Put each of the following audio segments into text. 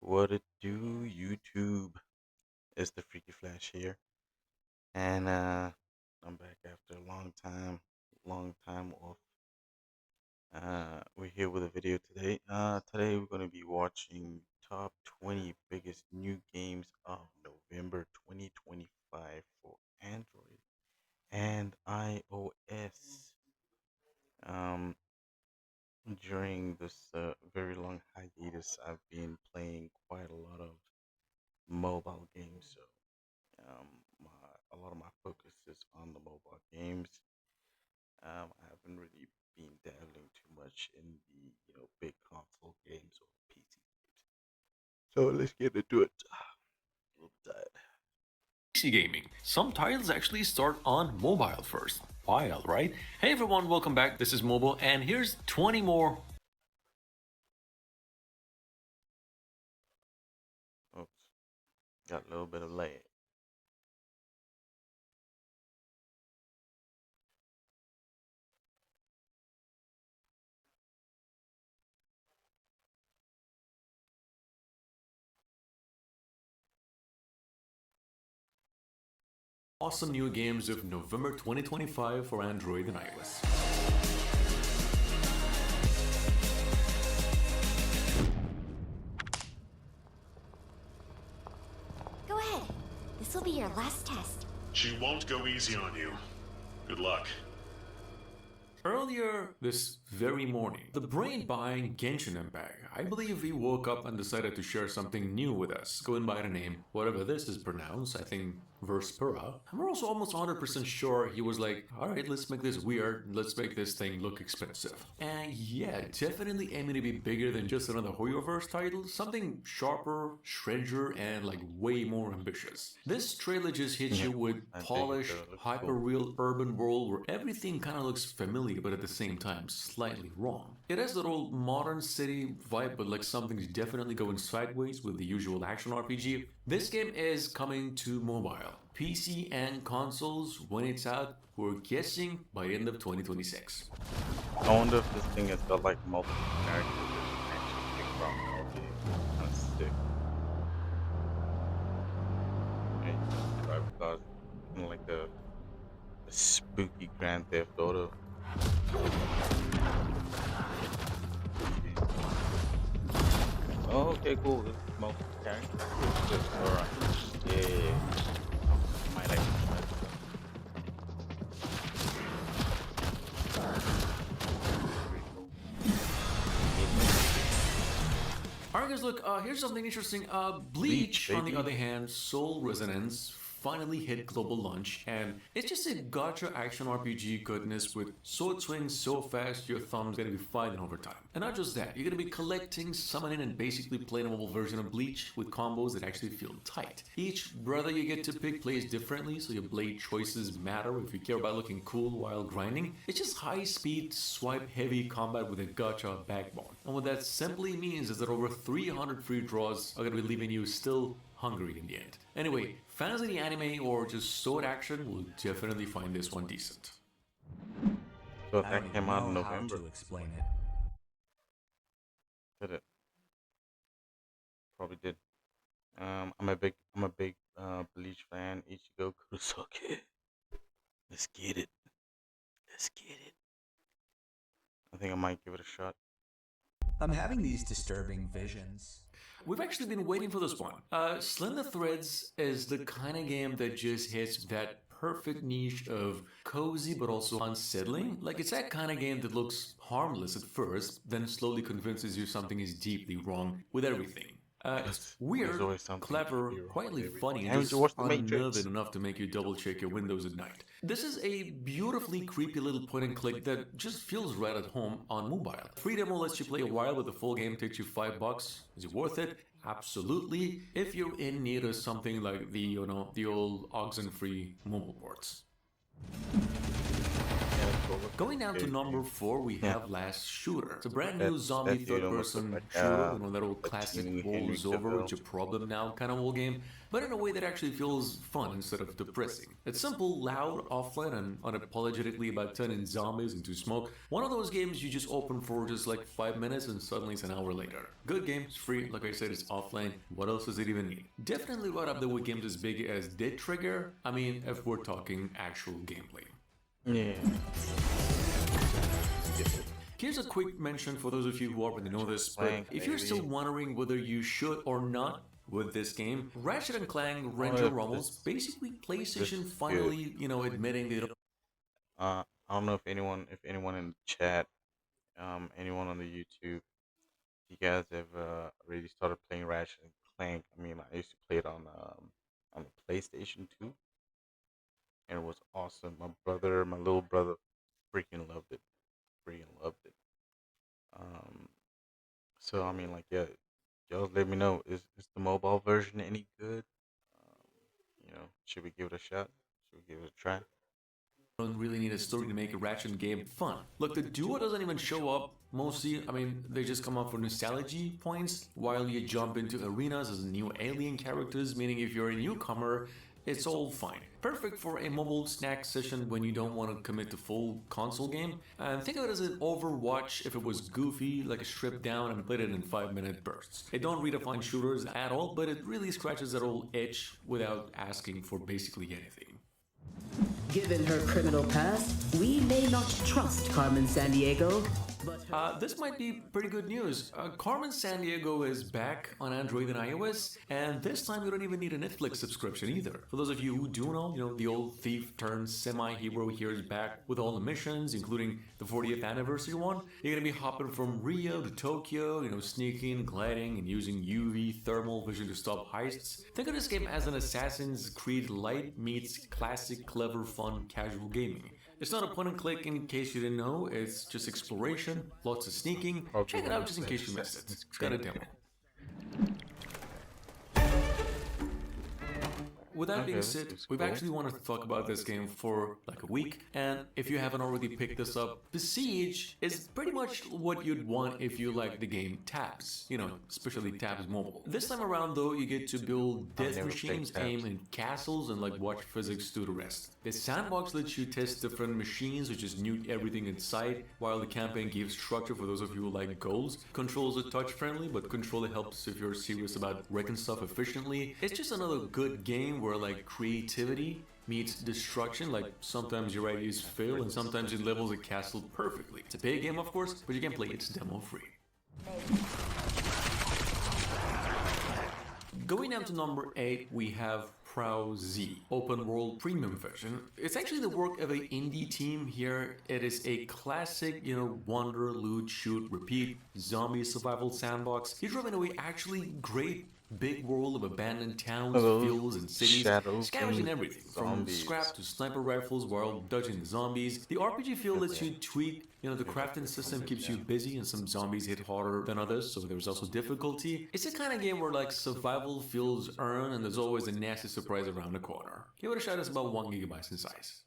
What it do, YouTube? It's the Freaky Flash here, and I'm back after a long time off. We're here with a video today. Today we're gonna be watching top 20 biggest new games of November 2025 for Android and iOS. Um, During this very long hiatus, I've been playing quite a lot of mobile games, so Um, a lot of my focus is on the mobile games. I haven't really been dabbling too much in the big console games or PC games. So let's get into it. A little tired. PC gaming. Some titles actually start on mobile first. Wild, right? Hey everyone, welcome back. This is Mobile, and here's 20 more. Oops, got a little bit of lag. Awesome new games of November 2025 for Android and iOS. Go ahead. This will be your last test. She won't go easy on you. Good luck. Earlier this very morning, the brain behind Genshin Impact, I believe he woke up and decided to share something new with us, going by the name, whatever this is pronounced, I think Verspera. And we're also almost 100% sure he was like, alright, let's make this weird, let's make this thing look expensive. And yeah, definitely aiming to be bigger than just another Hoyoverse title, something sharper, shredder, and like way more ambitious. This trailer just hits you with I think polished, it looks hyper-real urban world where everything kind of looks familiar but at the same time slightly wrong. It has that old modern city vibe, but like something's definitely going sideways with the usual action RPG. This game is coming to mobile, PC and consoles when it's out. We're guessing by end of 2026. I wonder if this thing has got like multiple characters that you can actually pick from. That would be kind of sick. Hey, driver cars, kind of like the spooky Grand Theft Auto. Oh, okay, cool. This is multiple characters. Good. All right. Yeah. I might like this. Alright guys, look, here's something interesting. Bleach, Bleach, on the baby. other hand, Soul Resonance finally hit global launch, and it's just a gacha action RPG goodness with sword swings so fast your thumb's gonna be fighting over time. And not just that, you're gonna be collecting, summoning, and basically playing a mobile version of Bleach with combos that actually feel tight. Each brother you get to pick plays differently, so your blade choices matter if you care about looking cool while grinding. It's just high-speed, swipe-heavy combat with a gacha backbone. And what that simply means is that over 300 free draws are gonna be leaving you still hungry in the end. Anyway, fans of the anime or just sword action will definitely find this one decent. So if I that don't came even out in know how November, to explain it. did it? Probably did. I'm a big Bleach fan. Ichigo Kurosuke. Let's get it. Let's get it. I think I might give it a shot. I'm having these disturbing visions. We've actually been waiting for this one. Slender Threads is the kind of game that just hits that perfect niche of cozy but also unsettling. Like it's that kind of game that looks harmless at first, then slowly convinces you something is deeply wrong with everything. It's There's weird, always something clever, to be wrong quietly with funny, everything. and Haven't just you watched The Matrix? unnerving enough to make you double check your windows at night. This is a beautifully creepy little point and click that just feels right at home on mobile. Free demo lets you play a while, but the full game takes you $5. Is it worth it? Absolutely, if you're in need of something like the old Oxenfree mobile ports. Yeah, that's Going down to Okay, number 4, we yeah, have Last Shooter. It's a brand new zombie that dude almost looked third-person like shooter, that old a classic teeny roll Henry is over, Cavill. it's your problem now kind of old game, but in a way that actually feels fun instead of depressing. It's simple, loud, offline, and unapologetically about turning zombies into smoke. One of those games you just open for just like 5 minutes and suddenly it's an hour later. Good game, it's free, like I said, it's offline. What else does it even need? Definitely right up there with games as big as Dead Trigger. I mean, if we're talking actual gameplay. Yeah. Here's a quick mention for those of you who already know this, but Clank, if you're still baby. wondering whether you should or not with this game, Ratchet and Clank Oh, Ranger Rumbles, basically this PlayStation is good. finally, admitting they don't I don't know if anyone in the chat, anyone on the YouTube, you guys have already started playing Ratchet and Clank. I mean, I used to play it on the PlayStation 2, and it was awesome. My little brother, freaking loved it. Freaking loved it. Um, so I mean, like, yeah, y'all let me know. Is the mobile version any good? Should we give it a shot? Should we give it a try? really need a story to make a Ratchet game fun. Look, the duo doesn't even show up mostly. I mean, they just come up for nostalgia points while you jump into arenas as new alien characters, meaning if you're a newcomer, it's all fine. Perfect for a mobile snack session when you don't want to commit to full console game. And think of it as an Overwatch if it was goofy, like a stripped down and played it in 5-minute bursts. It don't redefine shooters at all, but it really scratches that old itch without asking for basically anything. Given her criminal past, we may not trust Carmen Sandiego, but This might be pretty good news. Carmen Sandiego is back on Android and iOS, and this time you don't even need a Netflix subscription either. For those of you who do know, the old thief turned semi-hero here is back with all the missions, including the 40th anniversary one. You're gonna be hopping from Rio to Tokyo, sneaking, gliding, and using UV thermal vision to stop heists. Think of this game as an Assassin's Creed Light meets classic, clever, fun, casual gaming. It's not a point and click in case you didn't know, it's just exploration, lots of sneaking. Check it out just in case you missed it. It's got a demo. With that being said, we've actually wanted to talk about this game for like a week, and if you haven't already picked this up, Besiege is pretty much what you'd want if you like the game Tabs, especially Tabs Mobile. This time around though, you get to build death machines, aim in castles, and like watch physics do the rest. The sandbox lets you test different machines, which is nuke everything in sight, while the campaign gives structure for those of you who like goals. Controls are touch friendly, but controller helps if you're serious about wrecking stuff efficiently. It's just another good game where like creativity meets destruction. Like sometimes your ideas fail and sometimes it levels a castle perfectly. It's a paid game of course, but you can play it demo free. Going down to number 8, we have Prow Z, open world premium version. It's actually the work of an indie team here. It is a classic, wander, loot, shoot, repeat, zombie survival sandbox. You're driving away actually great big world of abandoned towns, fields, and cities, scavenging everything from scrap to sniper rifles while dodging the zombies. The RPG feel lets you tweak, the crafting system keeps you busy, and some zombies hit harder than others, so there's also difficulty. It's the kind of game where like survival feels earned, and there's always a nasty surprise around the corner. Give it a shot. It's about 1 GB in size.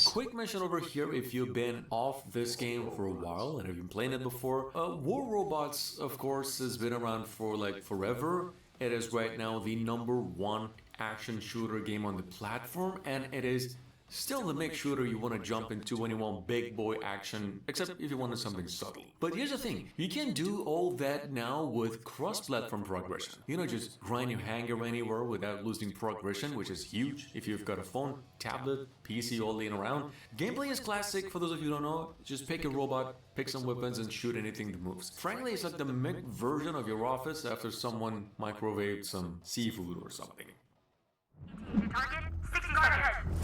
Quick mention over here if you've been off this game for a while and have been playing it before. War Robots, of course, has been around for like forever. It is right now the #1 action shooter game on the platform, and it is still the mix shooter you want to jump into when you want big boy action, except if you wanted something subtle. But here's the thing, you can do all that now with cross-platform progression. Just grind your hanger anywhere without losing progression, which is huge if you've got a phone, tablet, PC all laying around. Gameplay is classic, for those of you who don't know. Just pick a robot, pick some weapons, and shoot anything that moves. Frankly, it's like the mech version of your office after someone microwaved some seafood or something.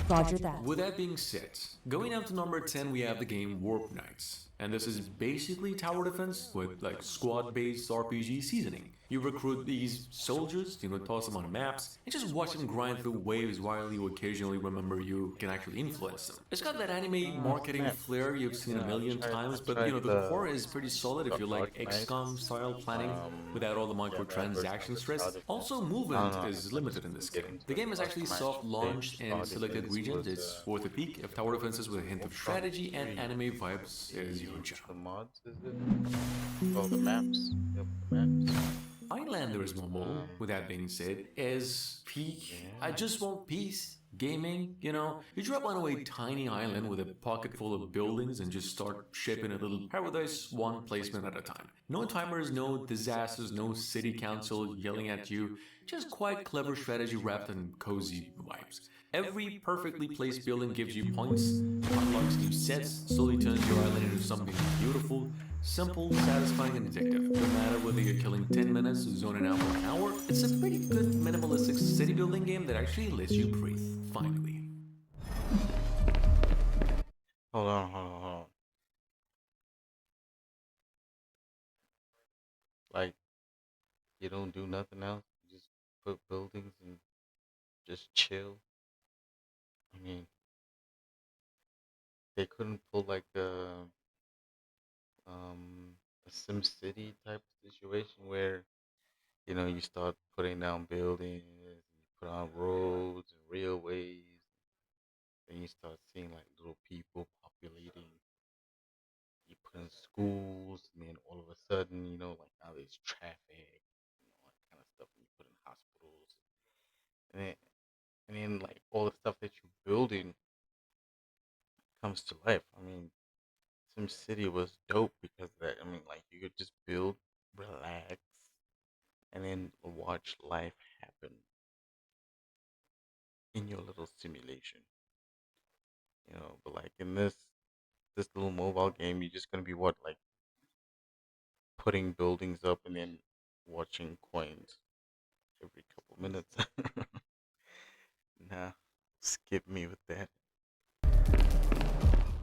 Roger that. With that being said, going down to number 10, we have the game Warp Knights. And this is basically tower defense with like squad-based RPG seasoning. You recruit these soldiers, toss them on maps, and just watch them grind through waves while you occasionally remember you can actually influence them. It's got that anime marketing Snap. flair you've seen a Yeah, million I times, but tried the core is pretty solid if the you like Dark Knight. XCOM style planning without all the Yeah, that version microtransaction was stress. crowded, man. Also, I don't movement know. is I limited just in this couldn't get game. into The it. game is Dark actually Knight. soft They launched in started selected this regions. was It's worth a peek if tower defenses with a hint of strategy and anime vibes is your jam. the mods, is it? Oh, the maps. Yep, the maps. Islander is normal, with that being said, is peak. I just want peace. Gaming, you drop on a tiny island with a pocket full of buildings and just start shipping a little paradise one placement at a time. No timers, no disasters, no city council yelling at you, just quite clever strategy wrapped in cozy vibes. Every perfectly placed building gives you points, unlocks new sets, slowly turns your island into something beautiful, simple, satisfying, and addictive. No matter whether you're killing 10 minutes or zoning out for an hour, it's a pretty good minimalistic city building game that actually lets you breathe, finally. Hold on. Like, you don't do nothing else. You just put buildings and just chill. I mean, they couldn't pull like a Sim City type of situation where you start putting down buildings, you put on roads and railways, then you start seeing like little people populating. You put in schools, and then all of a sudden, like now there's traffic, all that kind of stuff. And you put in hospitals, and then like all the stuff that you're building comes to life. I mean, SimCity was dope because of that. I mean, like you could just build, relax, and then watch life happen in your little simulation. But like in this little mobile game, you're just gonna be what, like putting buildings up and then watching coins every couple minutes. Nah, skip me with that.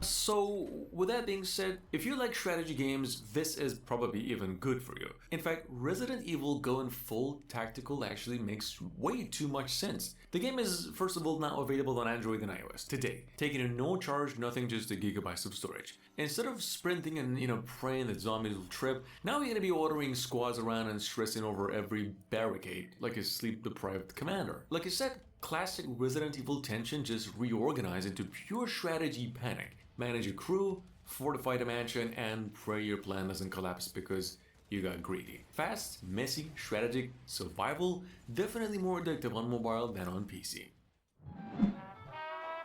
So, with that being said, if you like strategy games, this is probably even good for you. In fact, Resident Evil going full tactical actually makes way too much sense. The game is, first of all, now available on Android and iOS today, taking a no charge, nothing, just a gigabytes of storage. Instead of sprinting and, praying that zombies will trip, now you're gonna be ordering squads around and stressing over every barricade like a sleep-deprived commander. Like I said, classic Resident Evil tension just reorganized into pure strategy panic. Manage a crew, fortify the mansion, and pray your plan doesn't collapse because you got greedy. Fast, messy, strategic, survival, definitely more addictive on mobile than on PC.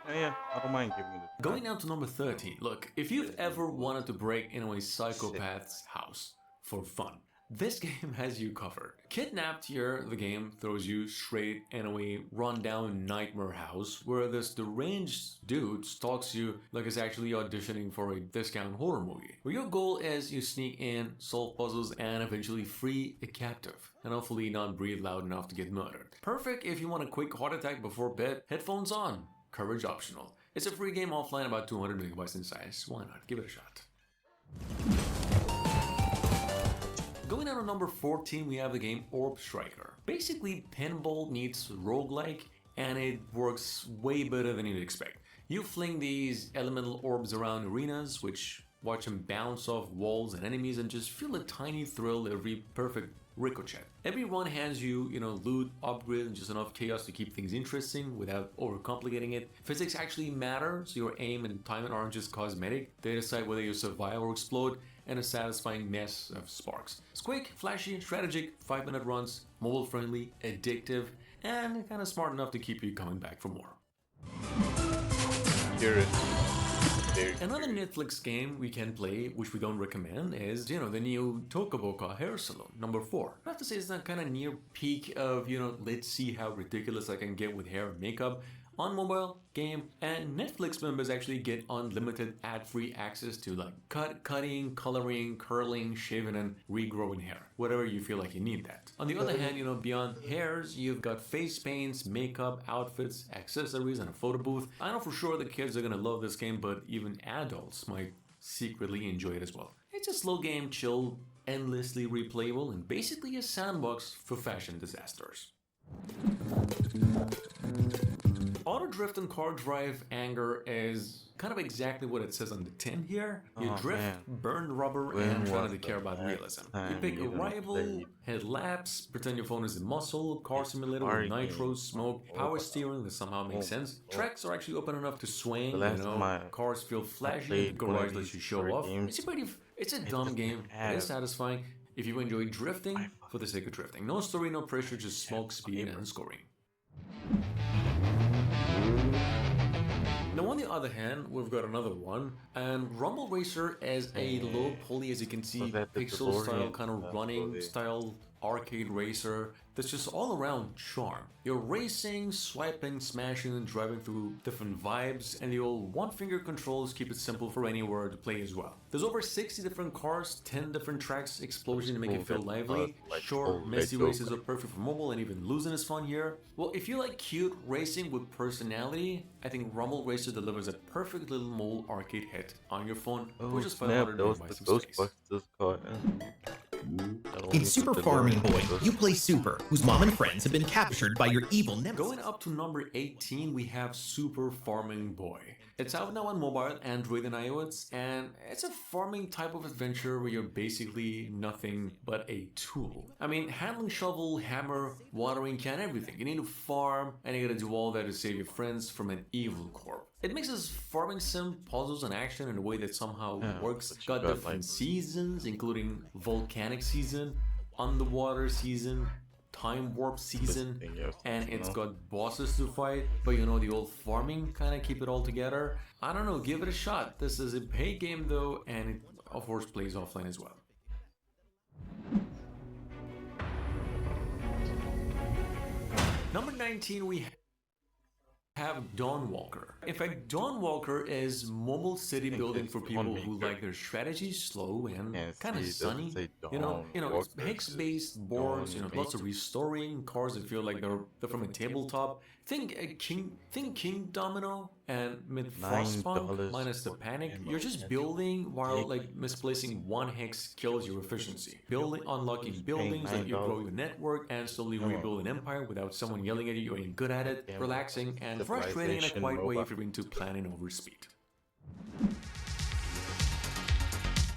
Yeah, I don't mind giving it a Going try. down to number 13. Look, if you've ever wanted to break into a Sick. psychopath's house for fun, this game has you covered. Kidnapped here, the game throws you straight in a rundown nightmare house where this deranged dude stalks you like it's actually auditioning for a discount horror movie. Where your goal is you sneak in, solve puzzles, and eventually free a captive. And hopefully not breathe loud enough to get murdered. Perfect if you want a quick heart attack before bed, headphones on, coverage optional. It's a free game offline, about 200 megabytes in size. Why not? Give it a shot. Going down to number 14, we have the game Orb Striker. Basically, pinball meets roguelike, and it works way better than you'd expect. You fling these elemental orbs around arenas, which watch them bounce off walls and enemies, and just feel a tiny thrill every perfect ricochet. Every run hands you, loot, upgrade, and just enough chaos to keep things interesting without overcomplicating it. Physics actually matter, so your aim and timing aren't just cosmetic. They decide whether you survive or explode, and a satisfying mess of sparks. It's quick, flashy, strategic, 5-minute runs, mobile friendly, addictive, and kind of smart enough to keep you coming back for more. Curious. Very Another curious. Netflix game we can play, which we don't recommend, is, the new Boca hair salon, number 4. I have to say it's not kind of near peak of, let's see how ridiculous I can get with hair and makeup. On mobile, game, and Netflix members actually get unlimited ad-free access to like cutting, coloring, curling, shaving, and regrowing hair. Whatever you feel like you need that. On the other hand, beyond hairs, you've got face paints, makeup, outfits, accessories, and a photo booth. I know for sure the kids are gonna love this game, but even adults might secretly enjoy it as well. It's a slow game, chill, endlessly replayable and basically a sandbox for fashion disasters. Auto drift and car drive Angr is kind of exactly what it says on the tin here. You Oh drift, man, burn rubber, and when try not was to the care about realism. last You time pick a you done rival, played hit laps, pretend your phone is a muscle, car a simulator with car nitro, game on smoke, power mobile? steering that somehow Oh makes my sense. lord. Tracks are actually open enough to The swing, last time cars feel I flashy, and the played one of garage lets these you show car off. games, It's a it dumb doesn't game, but it's have satisfying if you enjoy drifting Wi-Fi. for the sake of drifting. No story, no pressure, just Have smoke, speed, fiber. and scoring. Now on the other hand, we've got another one, and Rumble Racer is a low And poly, as you can was see, that the pixel style, DeLorean kind of for running the style arcade racer that's just all around charm. You're racing, swiping, smashing, and driving through different vibes, and the old one-finger controls keep it simple for anywhere to play as well. There's over 60 different cars, 10 different tracks, explosion to make it cool feel that the bus lively. like Sure, oh let messy go races are button? perfect for mobile, and even losing is fun here. Well, if you like cute racing with personality, I think Rumble Racer delivers a perfect little mole arcade hit on your phone for Oh just snap, that 500 was megabytes the of space. Ghostbusters car. Not In only the Super Farming DeLorean, Boy, but you play Super, whose mom and friends have been captured by your evil nemesis. Going up to number 18, we have Super Farming Boy. It's out now on mobile, Android, and iOS, and it's a farming type of adventure where you're basically nothing but a tool. I mean, handling shovel, hammer, watering can, everything. You need to farm, and you gotta do all that to save your friends from an evil corp. It mixes farming sim, puzzles, and action in a way that somehow yeah, works. but you Got got different like seasons, including volcanic season, underwater season, time warp season, everything else, and you it's know. got bosses to fight, but the old farming kind of keep it all together. I don't know, give it a shot. This is a paid game though, and it of course plays offline as well. Number 19, we have Dawnwalker. In fact, Dawnwalker is mobile city I think building it's for Dawn people who Maker. like their strategy slow and Can't kind of see, it doesn't sunny. say You Dawn know, it's Walker, it says hex-based boards. Dawn Lots of Maker. restoring cars that feel like they're from a tabletop. Think King Domino and mid Frostpunk $9 minus the for panic. ammo. You're just That's building while like ridiculous. misplacing one hex kills your efficiency. Building, unlocking Who's paying buildings, let you grow $9? your network and slowly Come on. rebuild an empire without someone yelling at you. You're good at it, Damn, relaxing, and frustrating in a Civilization quiet way mobile. if you're into planning over speed.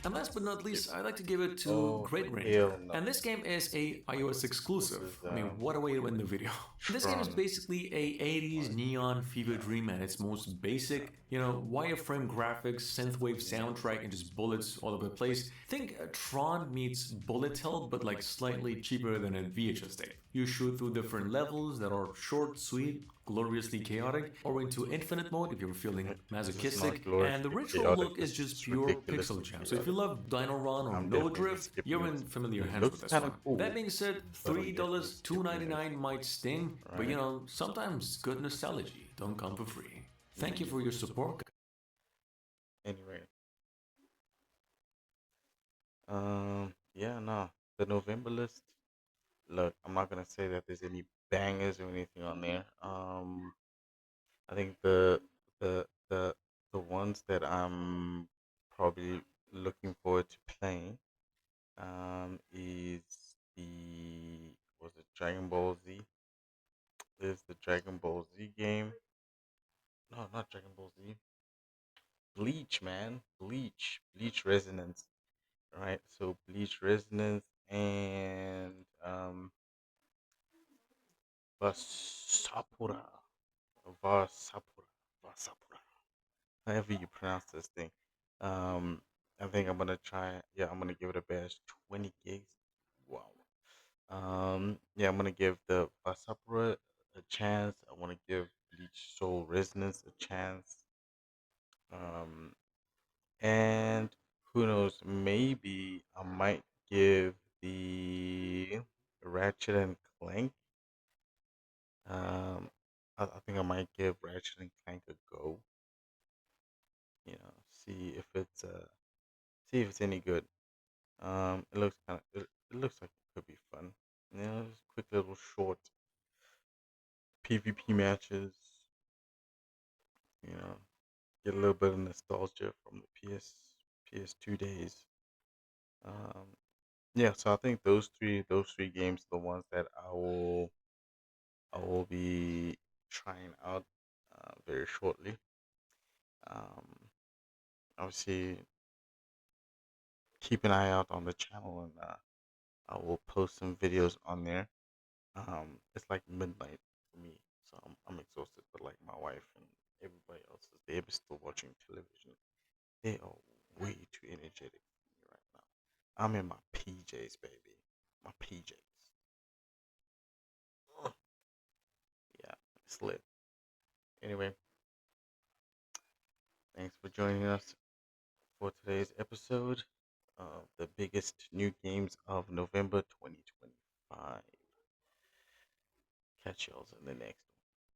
And last but not least, I'd like to give it to Oh, Great hell Ranger. no. And this game is a iOS exclusive. This is, I mean, what a way to end the video. This game is Tron. basically a 80s neon fever dream at its most basic, wireframe graphics, synthwave soundtrack, and just bullets all over the place. Think Tron meets Bullet Hell, but like slightly cheaper than a VHS tape. You shoot through different levels that are short, sweet, gloriously chaotic, or into infinite mode if you're feeling This is masochistic, not and the gloriously retro chaotic, look is this just is pure ridiculously pixel jam. So if you chaotic. love Dino Run or I'm No definitely Drift, skipping you're it. in familiar It hands looks with this kinda one. cool, That being said, but I'm $3, definitely skipping it. $2.99 might sting, but Right. sometimes good nostalgia don't come for free. Thank you for your support. Anyway, yeah, no, the November list. Look, I'm not gonna say that there's any bangers or anything on there. I think the the the ones that I'm probably looking forward to playing, is the was it Dragon Ball Z? Is the Dragon Ball Z game? No, not Dragon Ball Z. Bleach, man. Bleach Resonance. Right? So Bleach Resonance and Vasapura. Vasapura. Vasapura. However you pronounce this thing. Um I think I'm gonna try, yeah, I'm gonna give it a bash. 20 gigs. Wow. Yeah, I'm gonna give the Vasapura a chance. I wanna give Bleach Soul Resonance a chance. Um And who knows, maybe I might give the Ratchet and Clank. Um, I think I might give Ratchet and Clank a go. See if it's any good. It looks it looks like it could be fun. Just quick little short PvP matches. You know, get a little bit of nostalgia from the PS2 days. Um, Yeah, so I think those three games are the ones that I will be trying out very shortly. Um, Obviously, keep an eye out on the channel, and I will post some videos on there. It's like midnight for me, so I'm exhausted. But like my wife and everybody else is they're still watching television. They are way too energetic for me right now. I'm in my PJs, baby. My PJs. Ugh. Yeah, it's lit. Anyway, thanks for joining us for today's episode of the biggest new games of November 2025. Catch y'all in the next one.